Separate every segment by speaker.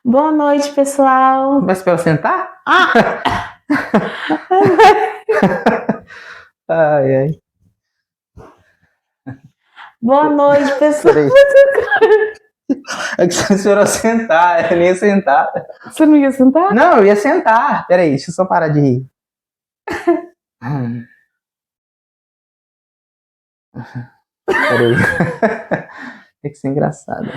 Speaker 1: Boa noite, pessoal.
Speaker 2: Mas para eu sentar?
Speaker 1: Ah!
Speaker 2: Ai, ai.
Speaker 1: Boa noite, pessoal.
Speaker 2: Peraí. É que você esperou sentar, eu nem ia sentar.
Speaker 1: Você não ia sentar?
Speaker 2: Não, eu ia sentar. Peraí, deixa eu só parar de rir. Peraí. Tem que ser engraçado.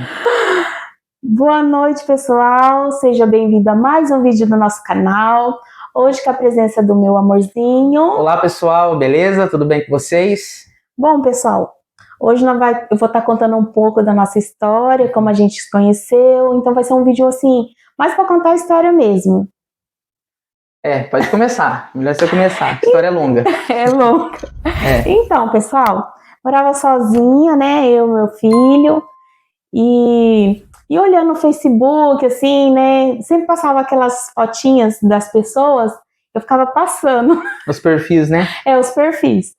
Speaker 1: Boa noite, pessoal. Seja bem-vindo a mais um vídeo do nosso canal. Hoje com a presença do meu amorzinho.
Speaker 2: Olá, pessoal, beleza? Tudo bem com vocês?
Speaker 1: Bom, pessoal, hoje eu vou estar contando um pouco da nossa história, como a gente se conheceu. Então vai ser um vídeo assim, mais para contar a história mesmo.
Speaker 2: É, pode começar. Melhor você começar. A história é longa.
Speaker 1: É longa.
Speaker 2: É.
Speaker 1: Então, pessoal, morava sozinha, né? Eu, meu filho, e olhando no Facebook, assim, né? Sempre passava aquelas fotinhas das pessoas, eu ficava passando.
Speaker 2: Os perfis, né?
Speaker 1: Os perfis.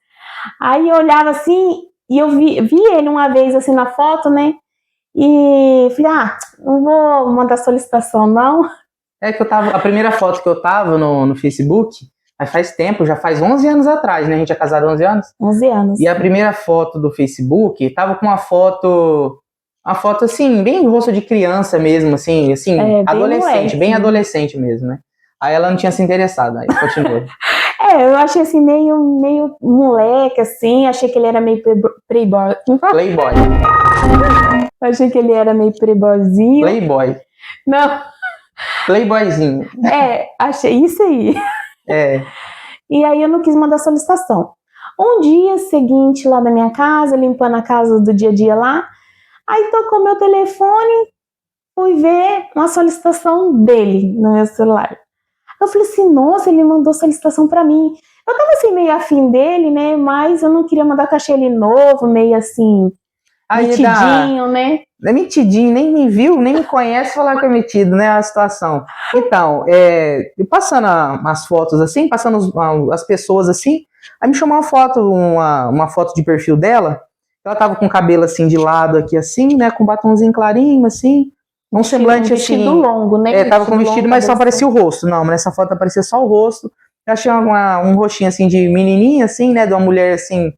Speaker 1: Aí eu olhava assim, e eu vi ele uma vez assim na foto, né? E falei, não vou mandar solicitação, não.
Speaker 2: É que a primeira foto que eu tava no Facebook, mas faz tempo, já faz 11 anos atrás, né? A gente é casado há 11 anos.
Speaker 1: 11 anos.
Speaker 2: E a primeira foto do Facebook tava com uma foto assim, bem rosto de criança mesmo, assim, adolescente, bem adolescente mesmo, né? Aí ela não tinha se interessado, aí continua.
Speaker 1: Eu achei assim, meio moleque, assim, achei que ele era meio playboy.
Speaker 2: Playboy.
Speaker 1: Achei que ele era meio playboyzinho.
Speaker 2: Playboy.
Speaker 1: Não.
Speaker 2: Playboyzinho.
Speaker 1: Achei isso aí.
Speaker 2: É.
Speaker 1: E aí eu não quis mandar solicitação. Um dia seguinte, lá da minha casa, limpando a casa do dia a dia lá, aí tocou meu telefone, fui ver uma solicitação dele no meu celular. Eu falei assim, nossa, ele mandou solicitação pra mim. Eu tava assim, meio afim dele, né, mas eu não queria mandar, que eu achei ele novo, meio assim, metidinho, né?
Speaker 2: É metidinho, nem me viu, nem me conhece, falar que é metido, né, a situação. Então, passando as fotos assim, passando as pessoas assim, aí me chamou uma foto de perfil dela, ela tava com o cabelo assim de lado aqui assim, né, com um batomzinho clarinho assim, um semblante assim.
Speaker 1: Vestido longo, né?
Speaker 2: Tava com vestido, mas só aparecia o rosto. Não, mas nessa foto aparecia só o rosto. Eu achei um rostinho assim de menininha assim, né, de uma mulher assim,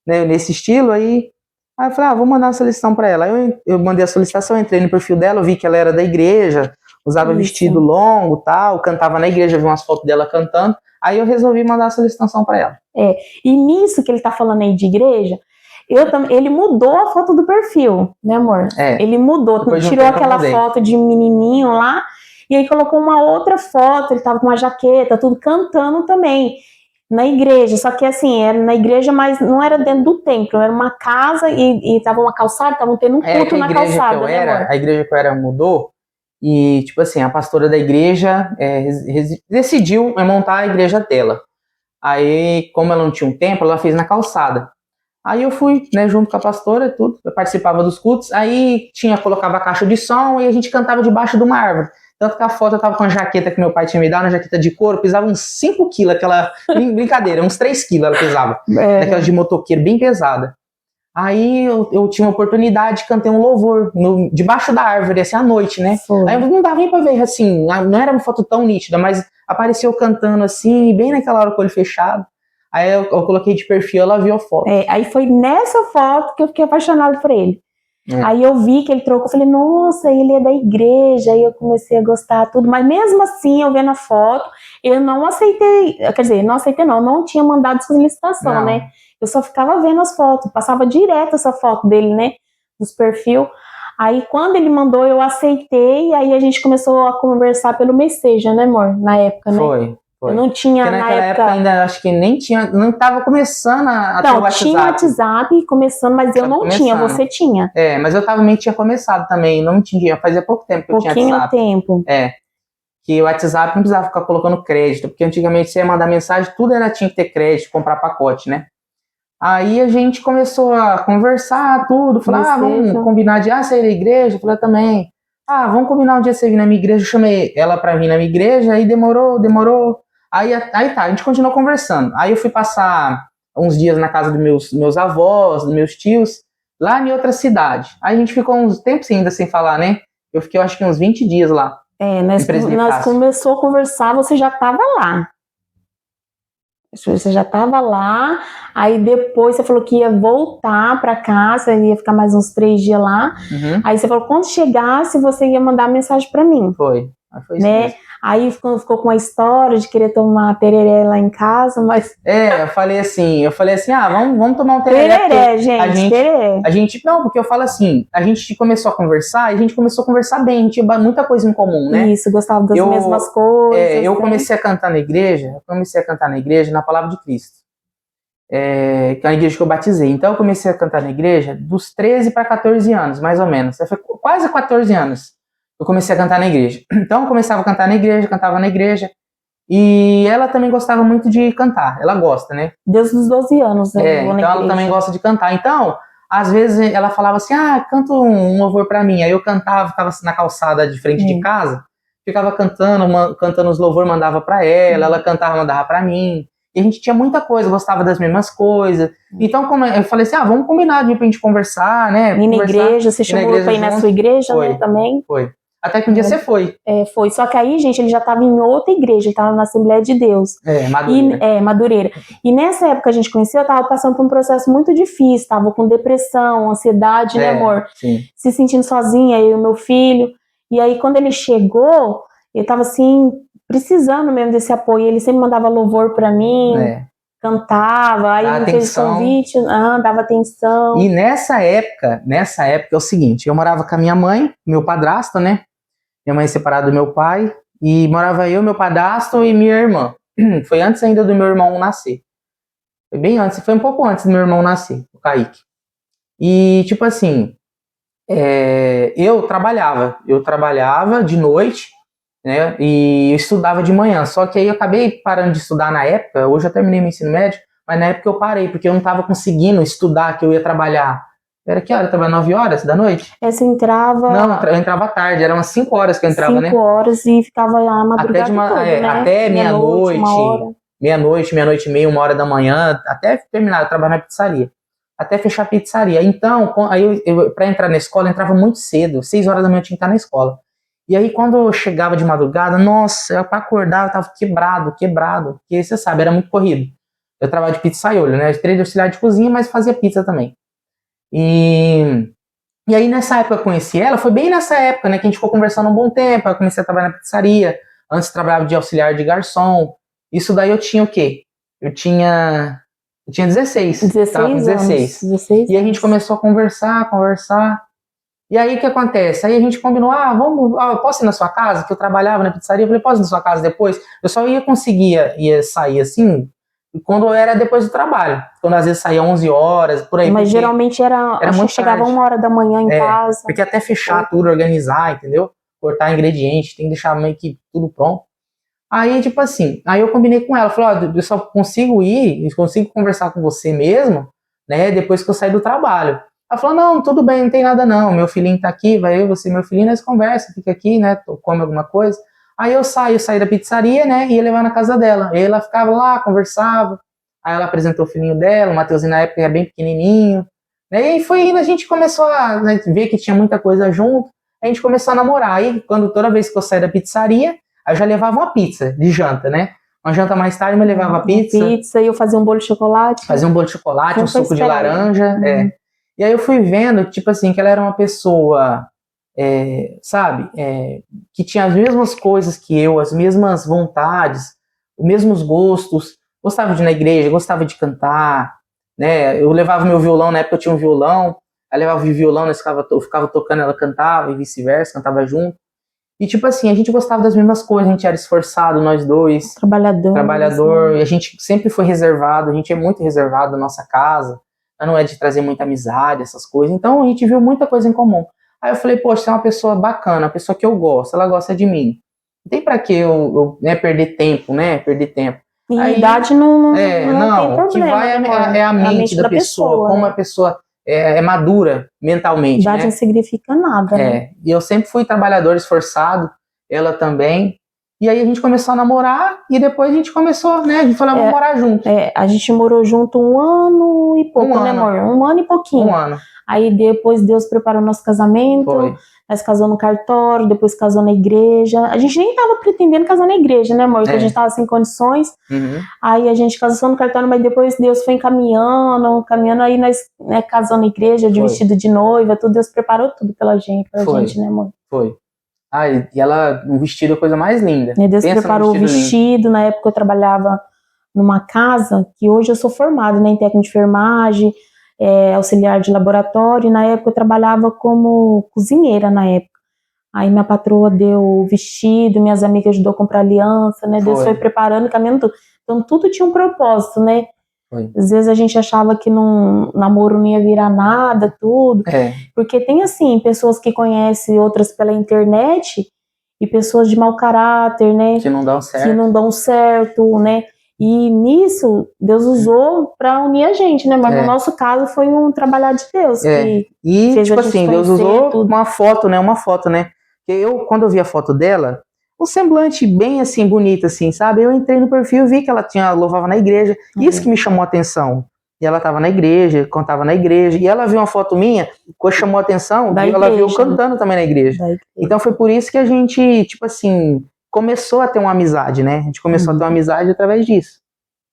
Speaker 2: né, nesse estilo aí. Aí eu falei, vou mandar uma solicitação para ela. Aí eu mandei a solicitação, entrei no perfil dela, eu vi que ela era da igreja, usava vestido longo, tal, cantava na igreja, vi umas fotos dela cantando. Aí eu resolvi mandar a solicitação para ela.
Speaker 1: E nisso que ele tá falando aí de igreja, ele mudou a foto do perfil, né, amor? Ele mudou, tirou aquela foto de menininho lá, e aí colocou uma outra foto, ele tava com uma jaqueta, tudo cantando também. Na igreja, só que assim, era na igreja, mas não era dentro do templo, era uma casa e tava uma calçada, estavam tendo um culto na calçada, né, amor?
Speaker 2: A igreja que eu era mudou, e tipo assim, a pastora da igreja decidiu montar a igreja dela. Aí, como ela não tinha um templo, ela fez na calçada. Aí eu fui, né, junto com a pastora, tudo, eu participava dos cultos, aí colocava a caixa de som e a gente cantava debaixo de uma árvore. Tanto que a foto eu tava com a jaqueta que meu pai tinha me dado, uma jaqueta de couro, pesava uns 5 quilos, aquela brincadeira, uns 3 quilos ela pesava. Daquelas de motoqueiro, bem pesada. Aí eu tinha uma oportunidade, cantei um louvor debaixo da árvore, assim, à noite, né? Aí não dava nem pra ver, assim, não era uma foto tão nítida, mas apareceu cantando assim, bem naquela hora com o olho fechado. Aí eu coloquei de perfil, ela viu a foto.
Speaker 1: Aí foi nessa foto que eu fiquei apaixonada por ele. Aí eu vi que ele trocou, eu falei, nossa, ele é da igreja, aí eu comecei a gostar tudo, mas mesmo assim, eu vendo a foto, eu não aceitei, quer dizer, não tinha mandado solicitação, né? Eu só ficava vendo as fotos, passava direto essa foto dele, né, dos perfil. Aí quando ele mandou, eu aceitei, e aí a gente começou a conversar pelo Messenger, né, amor, na época, né?
Speaker 2: Foi.
Speaker 1: Eu não tinha,
Speaker 2: porque naquela época ainda acho que nem tinha, não estava começando a ter o WhatsApp.
Speaker 1: Tinha WhatsApp começando, mas eu não tinha, você tinha.
Speaker 2: Mas eu também tinha começado também, não tinha, fazia pouco tempo que eu tinha WhatsApp.
Speaker 1: Pouquinho tempo.
Speaker 2: Que o WhatsApp não precisava ficar colocando crédito, porque antigamente você ia mandar mensagem, tudo tinha que ter crédito, comprar pacote, né? Aí a gente começou a conversar, tudo, falar, vamos combinar de, você ir na igreja? Eu falei, também. Vamos combinar um dia você vir na minha igreja, eu chamei ela pra vir na minha igreja, aí demorou. Aí tá, a gente continuou conversando. Aí eu fui passar uns dias na casa dos meus avós, dos meus tios, lá em outra cidade. Aí a gente ficou uns tempos ainda sem falar, né? Eu fiquei, eu acho que uns 20 dias lá.
Speaker 1: Nós começou a conversar, você já estava lá. Você já estava lá, aí depois você falou que ia voltar para casa, ia ficar mais uns 3 dias lá. Aí você falou, quando chegasse, você ia mandar mensagem para mim.
Speaker 2: Foi isso
Speaker 1: né?
Speaker 2: mesmo.
Speaker 1: Aí ficou com a história de querer tomar tereré lá em casa, mas...
Speaker 2: Eu falei assim, vamos tomar um tereré.
Speaker 1: Tereré, gente, tereré.
Speaker 2: Não, porque eu falo assim, a gente começou a conversar, e a gente começou a conversar bem, a gente tinha muita coisa em comum, né?
Speaker 1: Isso, gostava das mesmas coisas.
Speaker 2: Eu comecei a cantar na igreja, na Palavra de Cristo. Que é a igreja que eu batizei. Então eu comecei a cantar na igreja dos 13 para 14 anos, mais ou menos. Foi quase 14 anos. Eu comecei a cantar na igreja. Então eu começava a cantar na igreja, cantava na igreja. E ela também gostava muito de cantar. Ela gosta, né?
Speaker 1: Desde os 12 anos.
Speaker 2: Então ela também gosta de cantar. Então, às vezes ela falava assim, canta um louvor pra mim. Aí eu cantava, ficava na calçada de frente de casa, ficava cantando os louvores, mandava pra ela cantava, mandava pra mim. E a gente tinha muita coisa, gostava das mesmas coisas. Então, como eu falei assim, vamos combinar de pra gente conversar, né?
Speaker 1: E na igreja, você chamou pra ir na sua igreja,
Speaker 2: foi,
Speaker 1: né, também?
Speaker 2: Foi. Até que um dia você foi.
Speaker 1: Foi. Só que aí, gente, ele já estava em outra igreja, ele estava na Assembleia de Deus.
Speaker 2: Madureira.
Speaker 1: Madureira. E nessa época que a gente conheceu, eu estava passando por um processo muito difícil, estava com depressão, ansiedade, né, amor?
Speaker 2: Sim.
Speaker 1: Se sentindo sozinha, eu e o meu filho. E aí, quando ele chegou, eu estava assim, precisando mesmo desse apoio. Ele sempre mandava louvor para mim. Cantava, aí ele fez convite, dava atenção.
Speaker 2: E nessa época é o seguinte, eu morava com a minha mãe, meu padrasto, né? Minha mãe é separada do meu pai, e morava eu, meu padrasto e minha irmã. Foi antes ainda do meu irmão nascer. Foi bem antes, foi um pouco antes do meu irmão nascer, o Kaique. E tipo assim, eu trabalhava de noite, né? E eu estudava de manhã, só que aí eu acabei parando de estudar na época. Hoje eu terminei meu ensino médio, mas na época eu parei, porque eu não estava conseguindo estudar, que eu ia trabalhar. Era que hora? Eu trabalhava 9 horas da noite?
Speaker 1: Você entrava...
Speaker 2: Não, eu entrava tarde, eram umas 5 horas que eu entrava,
Speaker 1: 5 horas e ficava lá madrugada
Speaker 2: até meia-noite, meia-noite e meia, 1 hora da manhã, até terminar, eu trabalhava na pizzaria. Até fechar a pizzaria. Então, aí eu para entrar na escola, eu entrava muito cedo, 6 horas da manhã eu tinha que estar na escola. E aí, quando eu chegava de madrugada, nossa, para acordar eu tava quebrado, porque você sabe, era muito corrido. Eu trabalhava de pizzaiolo, né? Eu treino de auxiliar de cozinha, mas fazia pizza também. E aí, nessa época eu conheci ela, foi bem nessa época, né, que a gente ficou conversando um bom tempo. Eu comecei a trabalhar na pizzaria, antes eu trabalhava de auxiliar de garçom. Isso daí eu tinha o quê? Eu tinha 16.
Speaker 1: 16.
Speaker 2: E a gente começou a conversar. E aí o que acontece? Aí a gente combinou, eu posso ir na sua casa? Que eu trabalhava na pizzaria, eu falei, posso ir na sua casa depois? Eu só ia sair assim, quando era depois do trabalho. Quando às vezes saía 11 horas, por aí.
Speaker 1: Mas geralmente era muito chegava 1 hora da manhã em casa.
Speaker 2: Porque até fechar tudo, organizar, entendeu? Cortar ingrediente, tem que deixar meio que tudo pronto. Aí, tipo assim, aí eu combinei com ela, falei, eu só consigo conversar com você mesmo, né, depois que eu sair do trabalho. Ela falou, não, tudo bem, não tem nada não, meu filhinho tá aqui, vai eu, você e meu filhinho, nós conversa, fica aqui, né, come alguma coisa. Aí eu saí da pizzaria, né, ia levar na casa dela. Aí ela ficava lá, conversava, aí ela apresentou o filhinho dela, o Matheusinho na época era bem pequenininho, né, e foi indo, a gente começou a ver que tinha muita coisa junto, a gente começou a namorar. Aí, toda vez que eu saí da pizzaria, aí eu já levava uma pizza de janta, né? Uma janta mais tarde, eu levava pizza.
Speaker 1: E eu fazia um bolo de chocolate.
Speaker 2: Um suco de laranja, E aí eu fui vendo, tipo assim, que ela era uma pessoa, sabe? Que tinha as mesmas coisas que eu, as mesmas vontades, os mesmos gostos. Gostava de ir na igreja, gostava de cantar, né? Eu levava meu violão, na época eu tinha um violão. Aí levava o violão, eu ficava tocando, ela cantava, e vice-versa, cantava junto. E tipo assim, a gente gostava das mesmas coisas, a gente era esforçado, nós dois. Trabalhador, assim. E a gente sempre foi reservado, a gente é muito reservado na nossa casa, não é de trazer muita amizade, essas coisas. Então a gente viu muita coisa em comum. Aí eu falei, poxa, você é uma pessoa bacana, uma pessoa que eu gosto, ela gosta de mim. Não tem pra que eu perder tempo, né?
Speaker 1: E a idade não tem problema.
Speaker 2: O que vai é a mente da pessoa, como a pessoa é madura mentalmente.
Speaker 1: Idade não significa nada.
Speaker 2: Né? E eu sempre fui trabalhador esforçado, ela também. E aí a gente começou a namorar e depois a gente começou, né? A gente falou, vamos morar junto.
Speaker 1: A gente morou junto 1 ano e pouco, né, amor? 1 ano e pouquinho.
Speaker 2: 1 ano.
Speaker 1: Aí depois Deus preparou nosso casamento.
Speaker 2: Foi.
Speaker 1: Nós casamos no cartório, depois casou na igreja. A gente nem tava pretendendo casar na igreja, né, amor? Porque a gente tava sem condições.
Speaker 2: Uhum.
Speaker 1: Aí a gente casou só no cartório, mas depois Deus foi encaminhando, aí nós, né, casamos na igreja, de
Speaker 2: Foi.
Speaker 1: vestido de noiva, tudo. Deus preparou tudo pela gente,
Speaker 2: Foi.
Speaker 1: né, amor?
Speaker 2: Foi. Ah, e ela, um vestido é a coisa mais linda.
Speaker 1: E Deus
Speaker 2: Pensa
Speaker 1: preparou o
Speaker 2: num vestido
Speaker 1: vestido. Na época eu trabalhava numa casa, que hoje eu sou formada, né, em técnica de enfermagem, auxiliar de laboratório, e na época eu trabalhava como cozinheira, na época. Aí minha patroa deu o vestido, minhas amigas ajudou a comprar aliança, né, Deus foi preparando, caminhando tudo. Então tudo tinha um propósito, né?
Speaker 2: Foi.
Speaker 1: Às vezes a gente achava que namoro não ia virar nada, tudo. Porque tem, assim, pessoas que conhecem outras pela internet e pessoas de mau caráter, né?
Speaker 2: Que não dão certo.
Speaker 1: Que não dão certo, né? E nisso, Deus usou pra unir a gente, né? Mas no nosso caso foi um trabalhar de Deus. Que
Speaker 2: e,
Speaker 1: fez
Speaker 2: tipo
Speaker 1: a gente
Speaker 2: assim, Deus
Speaker 1: conhecer
Speaker 2: usou
Speaker 1: tudo.
Speaker 2: uma foto, né? Porque quando eu vi a foto dela, um semblante bem assim, bonito, assim, sabe? Eu entrei no perfil e vi que ela louvava na igreja. Isso que me chamou a atenção. E ela tava na igreja, cantava na igreja. E ela viu uma foto minha, chamou a atenção, e ela viu eu cantando também na igreja. Então foi por isso que a gente, tipo assim, começou a ter uma amizade, né? A gente começou a ter uma amizade através disso.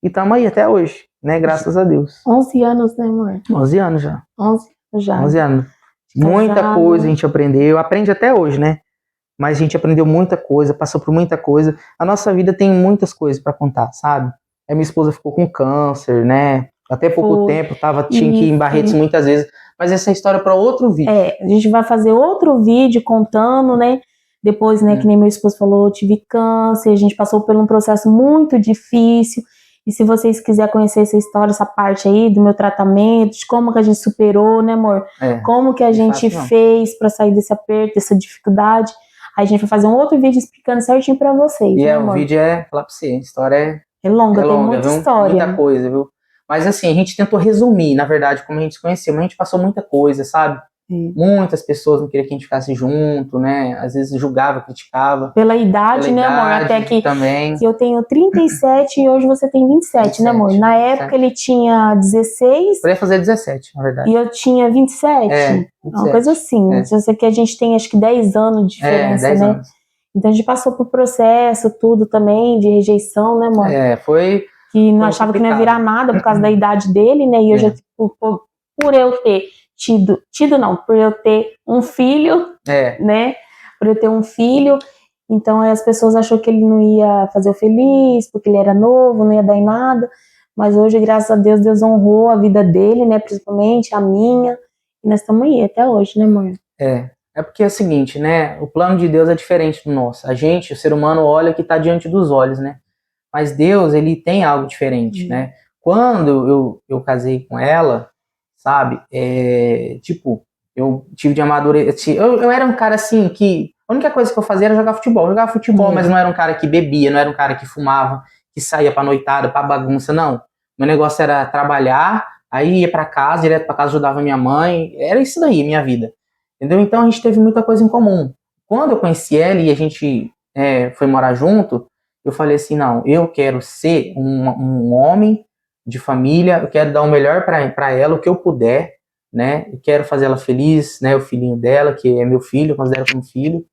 Speaker 2: E estamos aí até hoje, né? Graças a Deus.
Speaker 1: 11 anos, né, amor?
Speaker 2: 11 anos já.
Speaker 1: 11 já.
Speaker 2: 11 anos. Muita coisa a gente aprendeu. Aprende até hoje, né? Mas a gente aprendeu muita coisa, passou por muita coisa. A nossa vida tem muitas coisas para contar, sabe? A minha esposa ficou com câncer, né? Até pouco tempo, tinha que ir em Barretos muitas vezes. Mas essa é a história para outro vídeo.
Speaker 1: A gente vai fazer outro vídeo contando, né? Depois, né, que nem meu esposo falou, eu tive câncer, a gente passou por um processo muito difícil. E se vocês quiserem conhecer essa história, essa parte aí do meu tratamento, de como que a gente superou, né, amor? Como que a gente fez para sair desse aperto, dessa dificuldade. Aí a gente vai fazer um outro vídeo explicando certinho pra vocês,
Speaker 2: e
Speaker 1: né, amor?
Speaker 2: O vídeo falar pra você, a história
Speaker 1: é longa, tem muita
Speaker 2: viu?
Speaker 1: história.
Speaker 2: Muita coisa, viu? Mas assim, a gente tentou resumir, na verdade, como a gente se conheceu, mas a gente passou muita coisa, sabe? Muitas pessoas não queriam que a gente ficasse junto, né? Às vezes julgava, criticava.
Speaker 1: Pela idade, né, amor? Até que eu tenho 37 e hoje você tem 27, né, amor? Na época ele tinha 16.
Speaker 2: Eu ia fazer 17, na verdade.
Speaker 1: E eu tinha 27. 27. Uma coisa assim. Eu sei que a gente tem acho que 10 anos de diferença, 10 né? Anos. Então a gente passou por processo, tudo também, de rejeição, né, amor?
Speaker 2: Foi.
Speaker 1: Que não achava que não ia virar nada por causa da idade dele, né? E eu já, por eu ter por eu ter um filho, né? Por eu ter um filho, então as pessoas achou que ele não ia fazer eu feliz, porque ele era novo, não ia dar em nada. Mas hoje, graças a Deus, Deus honrou a vida dele, né? Principalmente a minha. E nós estamos aí até hoje, né, amor?
Speaker 2: É porque é o seguinte, né? O plano de Deus é diferente do nosso. A gente, o ser humano, olha o que está diante dos olhos, né? Mas Deus, ele tem algo diferente, né? Quando eu casei com ela, sabe? Tipo, eu tive de amadurecer. Eu era um cara assim que a única coisa que eu fazia era jogar futebol. Eu jogava futebol, mas não era um cara que bebia, não era um cara que fumava, que saía pra noitada, pra bagunça, não. Meu negócio era trabalhar, aí ia pra casa, direto pra casa, ajudava minha mãe. Era isso daí, minha vida. Entendeu? Então a gente teve muita coisa em comum. Quando eu conheci ela e a gente foi morar junto, eu falei assim, não, eu quero ser um homem de família, eu quero dar o melhor para ela, o que eu puder, né? Eu quero fazer ela feliz, né? O filhinho dela, que é meu filho, eu considero como filho.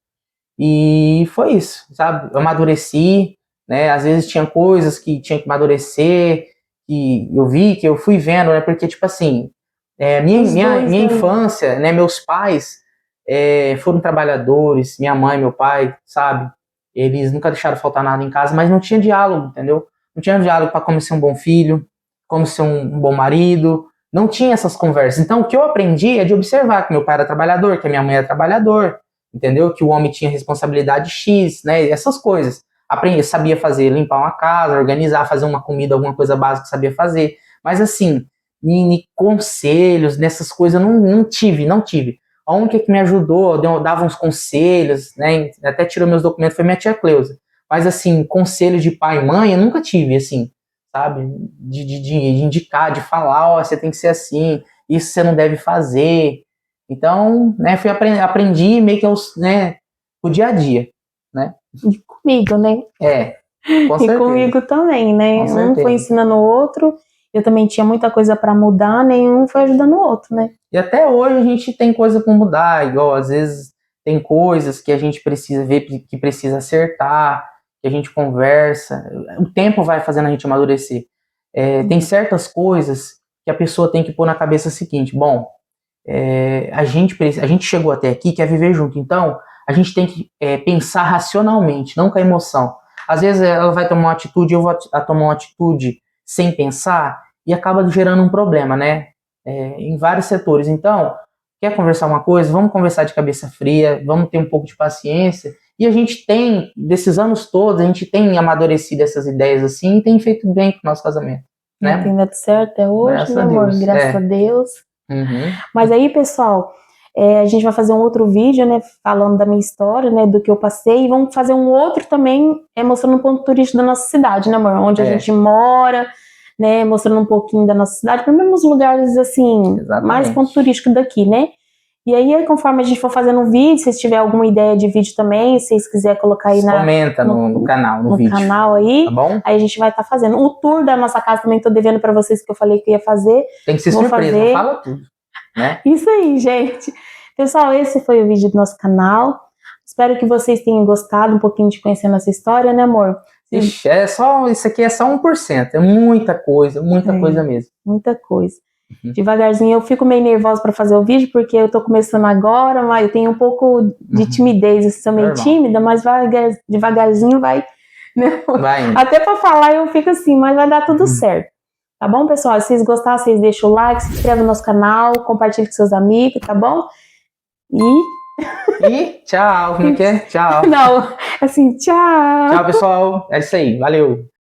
Speaker 2: E foi isso, sabe? Eu amadureci, né? Às vezes tinha coisas que tinha que amadurecer, que eu vi, que eu fui vendo, né? Porque, tipo assim, minha infância, né? Meus pais foram trabalhadores, minha mãe, meu pai, sabe? Eles nunca deixaram faltar nada em casa, mas não tinha diálogo, entendeu? Não tinha diálogo para como ser um bom filho, como ser um bom marido, não tinha essas conversas. Então, o que eu aprendi é de observar que meu pai era trabalhador, que a minha mãe era trabalhador, entendeu? Que o homem tinha responsabilidade X, né? Essas coisas. Aprendi, sabia fazer, limpar uma casa, organizar, fazer uma comida, alguma coisa básica, sabia fazer. Mas, assim, em conselhos, nessas coisas, eu não tive. A única que me ajudou, dava uns conselhos, né? Até tirou meus documentos, foi minha tia Cleusa. Mas, assim, conselho de pai e mãe, eu nunca tive, assim, sabe? De indicar, de falar, ó, você tem que ser assim, isso você não deve fazer. Então, né, aprendi meio que o dia a dia, né?
Speaker 1: E comigo, né?
Speaker 2: Com certeza.
Speaker 1: E comigo também, né? Um foi ensinando o outro, eu também tinha muita coisa para mudar, nenhum foi ajudando o outro, né?
Speaker 2: E até hoje a gente tem coisa para mudar, igual às vezes tem coisas que a gente precisa ver, que precisa acertar, que a gente conversa. O tempo vai fazendo a gente amadurecer. Tem certas coisas que a pessoa tem que pôr na cabeça o seguinte: bom, a gente chegou até aqui, quer viver junto, então a gente tem que pensar racionalmente, não com a emoção. Às vezes ela vai tomar uma atitude, eu vou tomar uma atitude sem pensar e acaba gerando um problema, né? Em vários setores. Então, quer conversar uma coisa? Vamos conversar de cabeça fria, vamos ter um pouco de paciência. E a gente tem, desses anos todos, a gente tem amadurecido essas ideias assim e tem feito bem pro nosso casamento. Né?
Speaker 1: Tem dado certo até hoje,
Speaker 2: Graças
Speaker 1: né,
Speaker 2: a
Speaker 1: amor?
Speaker 2: Deus.
Speaker 1: Graças a Deus.
Speaker 2: Uhum.
Speaker 1: Mas aí, pessoal, a gente vai fazer um outro vídeo, né, falando da minha história, né, do que eu passei, e vamos fazer um outro também, mostrando um ponto turístico da nossa cidade, né, amor? Onde a gente mora, né, mostrando um pouquinho da nossa cidade, pelo menos lugares, assim,
Speaker 2: Exatamente.
Speaker 1: mais ponto turístico daqui, né? E aí, conforme a gente for fazendo um vídeo, se vocês tiverem alguma ideia de vídeo também, se vocês quiserem colocar aí
Speaker 2: comenta no canal, no vídeo.
Speaker 1: No canal aí,
Speaker 2: tá bom?
Speaker 1: Aí a gente vai estar fazendo. O tour da nossa casa também tô devendo pra vocês, que eu falei que ia fazer.
Speaker 2: Tem que ser surpresa, não fala tudo, né?
Speaker 1: Isso aí, gente. Pessoal, esse foi o vídeo do nosso canal. Espero que vocês tenham gostado um pouquinho de conhecer nossa história, né, amor?
Speaker 2: Ixi, isso aqui é só 1%, é muita coisa mesmo.
Speaker 1: Muita coisa. Devagarzinho, eu fico meio nervosa para fazer o vídeo, porque eu tô começando agora, mas eu tenho um pouco de timidez, eu sou meio tímida, mas devagarzinho vai, né?
Speaker 2: Vai.
Speaker 1: Até para falar eu fico assim, mas vai dar tudo certo. Tá bom, pessoal? Se vocês gostaram, vocês deixam o like, se inscreve no nosso canal, compartilhe com seus amigos, tá bom?
Speaker 2: E tchau, como é que é? Tchau.
Speaker 1: Não, assim, tchau.
Speaker 2: Tchau, pessoal. É isso aí, valeu.